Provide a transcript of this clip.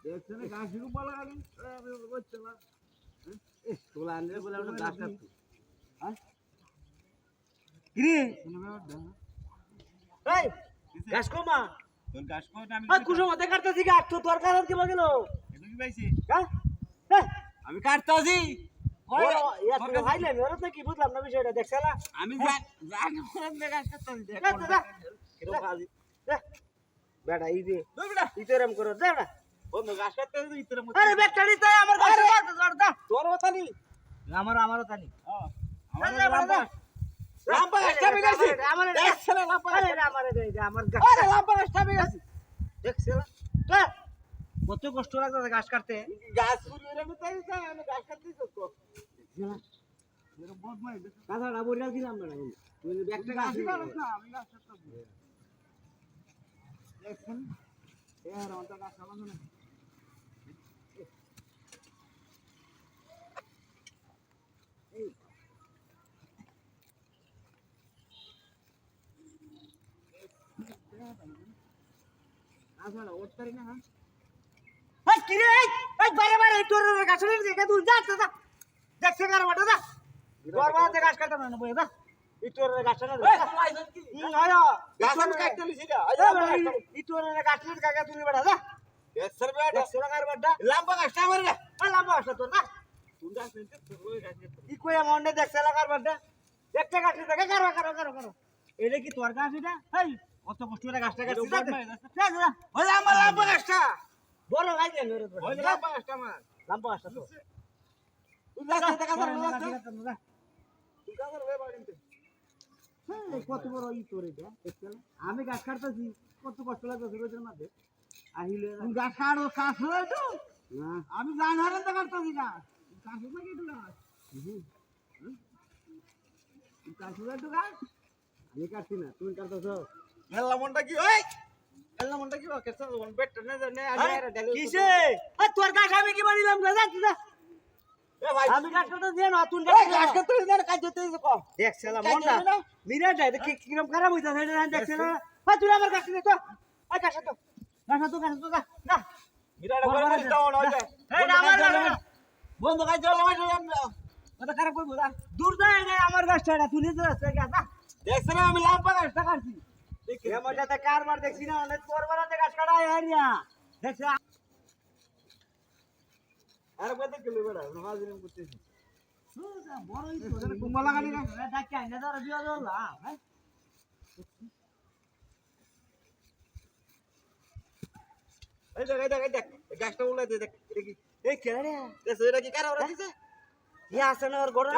দেখছেন গাছ শুরু পালা গালি করছে না তোলা আনলে বলে আমরা গাছ কাটছি হ্যাঁ কিরে এই গাছ কমা তোর গাছ কোটা আমি কুসুমতে কাটতেছি গাছ তো তোর কারণ কি বগেল এটা কি পাইছি হ্যাঁ আমি কাটতাছি হাইলে মেরত কি বুঝলাম না বিষয়টা দেখছলা আমি জানি কোন গাছ কাটতাছি দেখ বেটা এই যে বেটা ইতরম করো বেটা বন্ধু গাছ কাটতাছি তো ইতরে মত আরে বেটাড়ি তাই আমার গাছ দা তোর কথা নি আমারও তানি আমার লাম্বা লাম্বা গাছটা আমি গেছি আমার দেখছলা লাম্বা আরে আমারে দে আমার গাছ আরে লাম্বা গাছটা আমি গেছি দেখছলা কত কষ্ট লাগছে গাছ কাটতে গাছ পুরো এর মত আমি গাছ কাটতেছি তো এরকম বদমাই কাঁচাটা বইরা দিলাম না তুই একটা গাছ না আমি গাছ কাটতাছি দেখছেন এর অন্তর গাছ চালানো না আচ্ছা ওটারি না হ্যাঁ এই কি রে এই বারে বারে তোর গাছের দিকে তুই যা যা দেখছে কার মাঠে যা তোর বাড়িতে গাছ কাটতে না বই যা ইটোরের গাছটা না কি হয় গাছ আমি কাটতে লিছি না ইটোরের গাছের কাকা তুই বেটা যা এসর বেটা দেখছে কার মাঠে লাম্বা গাছটা আমার না লাম্বা গাছটা তোর না তুই গাছ নিতে তোর গাছ ই কই মন্ডে দেখছে কার মাঠে একটা গাছ দেখে কারো এটা কি তোর গাছ এটা এই কত কষ্ট করে গাছটা কাটছিস যা যা ওই আমার লাম্বা গাছটা বড় গাছ দেন ওই লাম্বা গাছটা আমার লাম্বা গাছটা তো তুই গাছ নিতে কাজ করছিস যা তুই কাজ করবে বাড়িতে কত বড় ই তোর এটা দেখছেন আমি গাছ কাটতেছি কত কষ্ট লাগতেছে রোদের মধ্যে আহিলে গাছ কাটো কাজ হলো তো না আমি জান হারান তো কাটতাছি না কাজ হলো কি তুই গাছ কাজ হলো তো গাছ আমি কাটছি না তুমি কাটতেছো মেলা মনটা কি ওই মেলা মনটা কি কেসা ওন বেট না নে কিসে তোর গাছ আমি কি বানিলাম যা যা এ ভাই আমি গাছ কাটতে দিয়ে না তুই গাছ কাটতে দিন কাজ করতে কো দেখছলা মনটা মিরাটা এটা কিরকম খারাপ হইতাছে এটা দেখছলা তুই আমার গাছ দে তো আই গাছ তো যা না মিরাটা করে ডাউন হয়ে যায় এই আমার বন্ধ কাজ জল মাই কথা খারাপ কই বুঝা দূর যায় না আমার গাছটা তুই নিতে যাচ্ছে গা দেখছ না আমি লাম্বা গাছটা কাটছি এ মজাতে কারবার দেখছি না অনেক পরবরাতে গাছ কাটা এরিয়া দেখছ আর কত কিলো বড় হাজির করতেছি বড়ই তো কুম্বা লাগানি না ডাকে আইনা ধরে দিও দলা হ্যাঁ এই দেখ গাছটা উলাই দে দেখ এটা কি এই কেড়ে এটা কি কারা ওরা দিছে ইয়া আছে না ওর গড়